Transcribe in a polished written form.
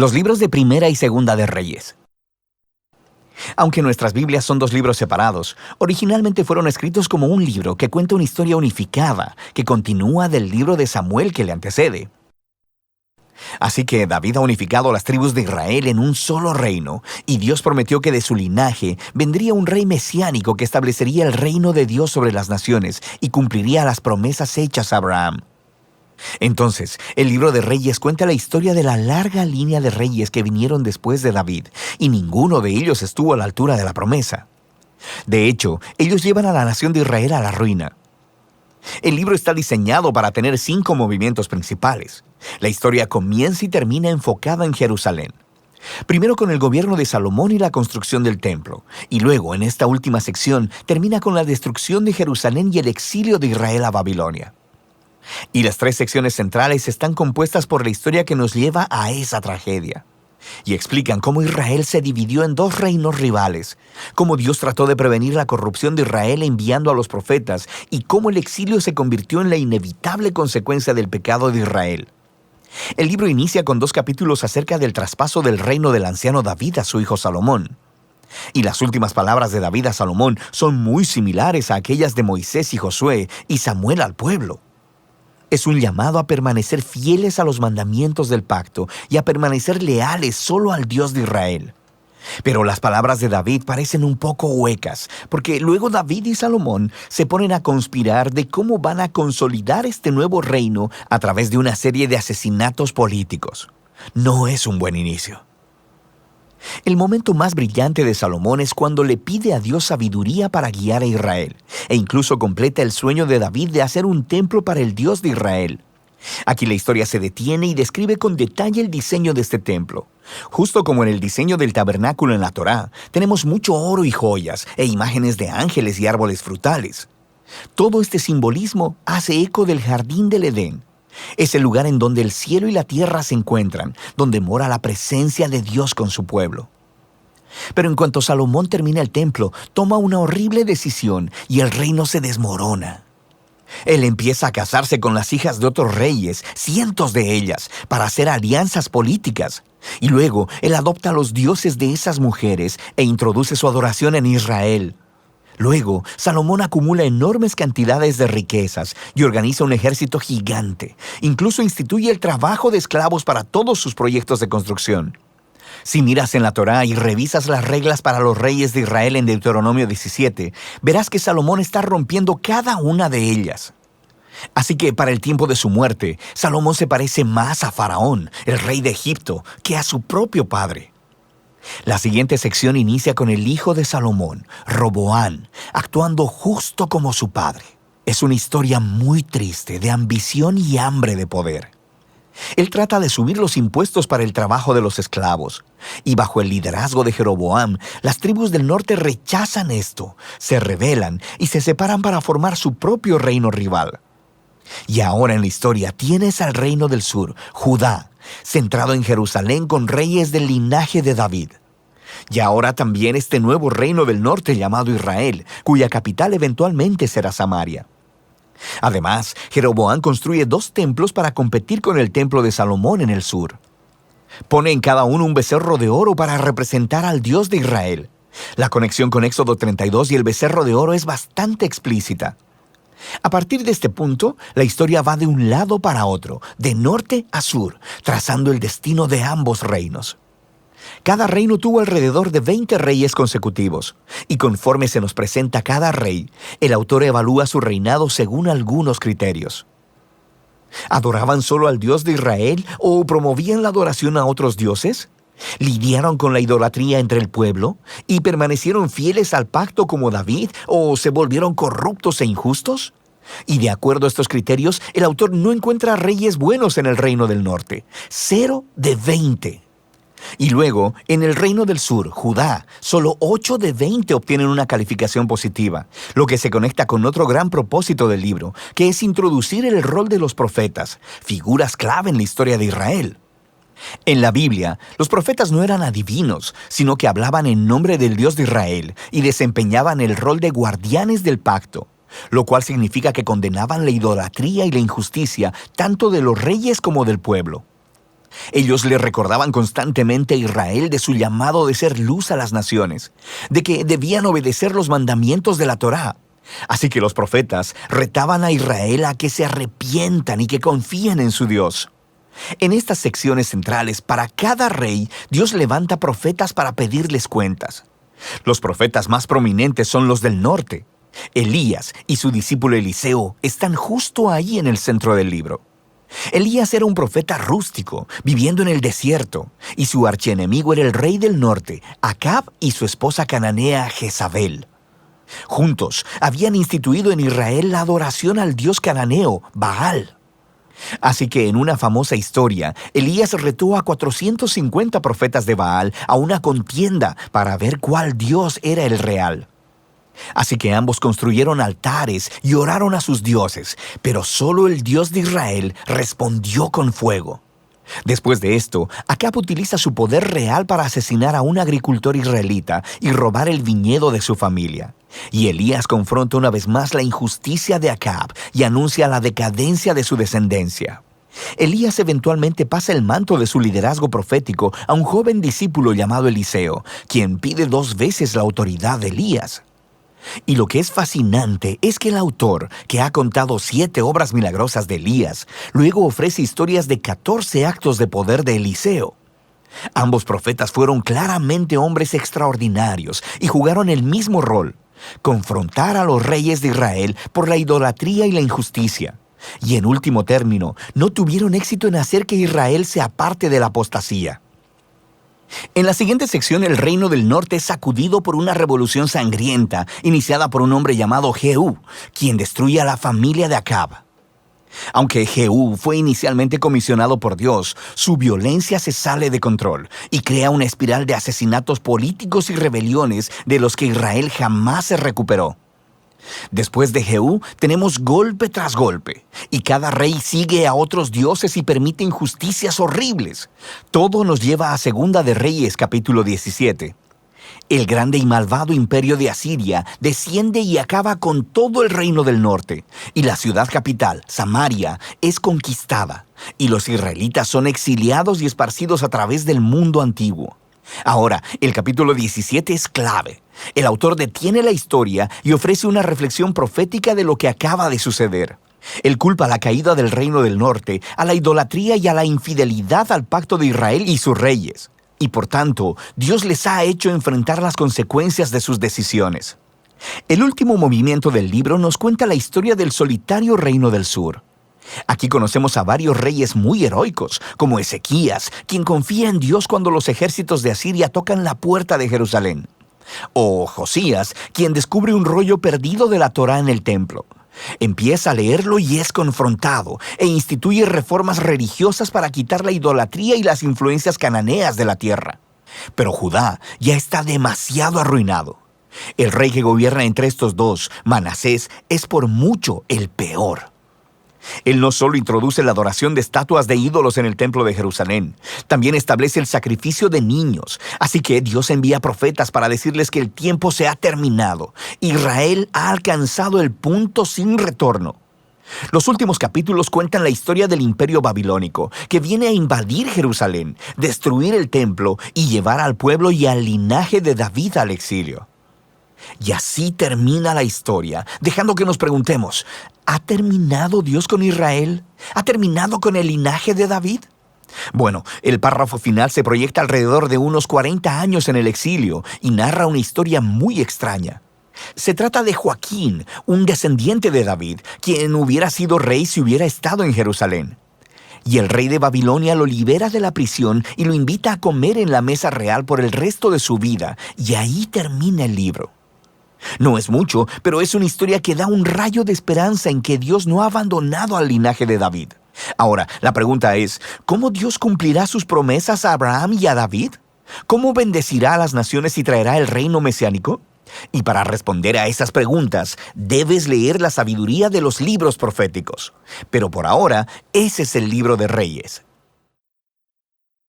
Los libros de Primera y Segunda de Reyes. Aunque nuestras Biblias son dos libros separados, originalmente fueron escritos como un libro que cuenta una historia unificada, que continúa del libro de Samuel que le antecede. Así que David ha unificado las tribus de Israel en un solo reino, y Dios prometió que de su linaje vendría un rey mesiánico que establecería el reino de Dios sobre las naciones y cumpliría las promesas hechas a Abraham. Entonces, el libro de Reyes cuenta la historia de la larga línea de reyes que vinieron después de David, y ninguno de ellos estuvo a la altura de la promesa. De hecho, ellos llevan a la nación de Israel a la ruina. El libro está diseñado para tener 5 movimientos principales. La historia comienza y termina enfocada en Jerusalén. Primero con el gobierno de Salomón y la construcción del templo, y luego, en esta última sección, termina con la destrucción de Jerusalén y el exilio de Israel a Babilonia. Y las 3 secciones centrales están compuestas por la historia que nos lleva a esa tragedia. Y explican cómo Israel se dividió en 2 reinos rivales, cómo Dios trató de prevenir la corrupción de Israel enviando a los profetas, y cómo el exilio se convirtió en la inevitable consecuencia del pecado de Israel. El libro inicia con 2 capítulos acerca del traspaso del reino del anciano David a su hijo Salomón. Y las últimas palabras de David a Salomón son muy similares a aquellas de Moisés y Josué y Samuel al pueblo. Es un llamado a permanecer fieles a los mandamientos del pacto y a permanecer leales solo al Dios de Israel. Pero las palabras de David parecen un poco huecas, porque luego David y Salomón se ponen a conspirar de cómo van a consolidar este nuevo reino a través de una serie de asesinatos políticos. No es un buen inicio. El momento más brillante de Salomón es cuando le pide a Dios sabiduría para guiar a Israel, e incluso completa el sueño de David de hacer un templo para el Dios de Israel. Aquí la historia se detiene y describe con detalle el diseño de este templo. Justo como en el diseño del tabernáculo en la Torá, tenemos mucho oro y joyas, e imágenes de ángeles y árboles frutales. Todo este simbolismo hace eco del jardín del Edén. Es el lugar en donde el cielo y la tierra se encuentran, donde mora la presencia de Dios con su pueblo. Pero en cuanto Salomón termina el templo, toma una horrible decisión y el reino se desmorona. Él empieza a casarse con las hijas de otros reyes, cientos de ellas, para hacer alianzas políticas. Y luego, él adopta a los dioses de esas mujeres e introduce su adoración en Israel. Luego, Salomón acumula enormes cantidades de riquezas y organiza un ejército gigante. Incluso instituye el trabajo de esclavos para todos sus proyectos de construcción. Si miras en la Torá y revisas las reglas para los reyes de Israel en Deuteronomio 17, verás que Salomón está rompiendo cada una de ellas. Así que para el tiempo de su muerte, Salomón se parece más a Faraón, el rey de Egipto, que a su propio padre. La siguiente sección inicia con el hijo de Salomón, Roboam, actuando justo como su padre. Es una historia muy triste de ambición y hambre de poder. Él trata de subir los impuestos para el trabajo de los esclavos, y bajo el liderazgo de Jeroboam, las tribus del norte rechazan esto, se rebelan y se separan para formar su propio reino rival. Y ahora en la historia tienes al reino del sur, Judá, centrado en Jerusalén con reyes del linaje de David. Y ahora también este nuevo reino del norte llamado Israel, cuya capital eventualmente será Samaria. Además, Jeroboam construye 2 templos para competir con el templo de Salomón en el sur. Pone en cada uno un becerro de oro para representar al Dios de Israel. La conexión con Éxodo 32 y el becerro de oro es bastante explícita. A partir de este punto, la historia va de un lado para otro, de norte a sur, trazando el destino de ambos reinos. Cada reino tuvo alrededor de 20 reyes consecutivos, y conforme se nos presenta cada rey, el autor evalúa su reinado según algunos criterios. ¿Adoraban solo al Dios de Israel o promovían la adoración a otros dioses? ¿Lidiaron con la idolatría entre el pueblo y permanecieron fieles al pacto como David o se volvieron corruptos e injustos? Y de acuerdo a estos criterios, el autor no encuentra reyes buenos en el reino del norte. 0 de 20. Y luego, en el reino del sur, Judá, solo 8 de 20 obtienen una calificación positiva, lo que se conecta con otro gran propósito del libro, que es introducir el rol de los profetas, figuras clave en la historia de Israel. En la Biblia, los profetas no eran adivinos, sino que hablaban en nombre del Dios de Israel y desempeñaban el rol de guardianes del pacto, lo cual significa que condenaban la idolatría y la injusticia tanto de los reyes como del pueblo. Ellos le recordaban constantemente a Israel de su llamado de ser luz a las naciones, de que debían obedecer los mandamientos de la Torá. Así que los profetas retaban a Israel a que se arrepientan y que confíen en su Dios. En estas secciones centrales, para cada rey, Dios levanta profetas para pedirles cuentas. Los profetas más prominentes son los del norte. Elías y su discípulo Eliseo están justo ahí en el centro del libro. Elías era un profeta rústico, viviendo en el desierto, y su archienemigo era el rey del norte, Acab, y su esposa cananea Jezabel. Juntos habían instituido en Israel la adoración al dios cananeo, Baal. Así que en una famosa historia, Elías retó a 450 profetas de Baal a una contienda para ver cuál dios era el real. Así que ambos construyeron altares y oraron a sus dioses, pero solo el Dios de Israel respondió con fuego. Después de esto, Acab utiliza su poder real para asesinar a un agricultor israelita y robar el viñedo de su familia. Y Elías confronta una vez más la injusticia de Acab y anuncia la decadencia de su descendencia. Elías eventualmente pasa el manto de su liderazgo profético a un joven discípulo llamado Eliseo, quien pide 2 veces la autoridad de Elías. Y lo que es fascinante es que el autor, que ha contado 7 obras milagrosas de Elías, luego ofrece historias de 14 actos de poder de Eliseo. Ambos profetas fueron claramente hombres extraordinarios y jugaron el mismo rol: confrontar a los reyes de Israel por la idolatría y la injusticia. Y en último término, no tuvieron éxito en hacer que Israel se aparte de la apostasía. En la siguiente sección, el reino del norte es sacudido por una revolución sangrienta iniciada por un hombre llamado Jehú, quien destruye a la familia de Acab. Aunque Jehú fue inicialmente comisionado por Dios, su violencia se sale de control y crea una espiral de asesinatos políticos y rebeliones de los que Israel jamás se recuperó. Después de Jehú, tenemos golpe tras golpe, y cada rey sigue a otros dioses y permite injusticias horribles. Todo nos lleva a Segunda de Reyes, capítulo 17. El grande y malvado imperio de Asiria desciende y acaba con todo el reino del norte, y la ciudad capital, Samaria, es conquistada, y los israelitas son exiliados y esparcidos a través del mundo antiguo. Ahora, el capítulo 17 es clave. El autor detiene la historia y ofrece una reflexión profética de lo que acaba de suceder. Él culpa la caída del reino del norte a la idolatría y a la infidelidad al pacto de Israel y sus reyes. Y por tanto, Dios les ha hecho enfrentar las consecuencias de sus decisiones. El último movimiento del libro nos cuenta la historia del solitario reino del sur. Aquí conocemos a varios reyes muy heroicos, como Ezequías, quien confía en Dios cuando los ejércitos de Asiria tocan la puerta de Jerusalén. O Josías, quien descubre un rollo perdido de la Torá en el templo. Empieza a leerlo y es confrontado, e instituye reformas religiosas para quitar la idolatría y las influencias cananeas de la tierra. Pero Judá ya está demasiado arruinado. El rey que gobierna entre estos dos, Manasés, es por mucho el peor. Él no solo introduce la adoración de estatuas de ídolos en el templo de Jerusalén, también establece el sacrificio de niños. Así que Dios envía profetas para decirles que el tiempo se ha terminado. Israel ha alcanzado el punto sin retorno. Los últimos capítulos cuentan la historia del imperio babilónico, que viene a invadir Jerusalén, destruir el templo y llevar al pueblo y al linaje de David al exilio. Y así termina la historia, dejando que nos preguntemos: ¿ha terminado Dios con Israel? ¿Ha terminado con el linaje de David? Bueno, el párrafo final se proyecta alrededor de unos 40 años en el exilio y narra una historia muy extraña. Se trata de Joaquín, un descendiente de David, quien hubiera sido rey si hubiera estado en Jerusalén. Y el rey de Babilonia lo libera de la prisión y lo invita a comer en la mesa real por el resto de su vida, y ahí termina el libro. No es mucho, pero es una historia que da un rayo de esperanza en que Dios no ha abandonado al linaje de David. Ahora, la pregunta es, ¿cómo Dios cumplirá sus promesas a Abraham y a David? ¿Cómo bendecirá a las naciones y traerá el reino mesiánico? Y para responder a esas preguntas, debes leer la sabiduría de los libros proféticos. Pero por ahora, ese es el libro de Reyes.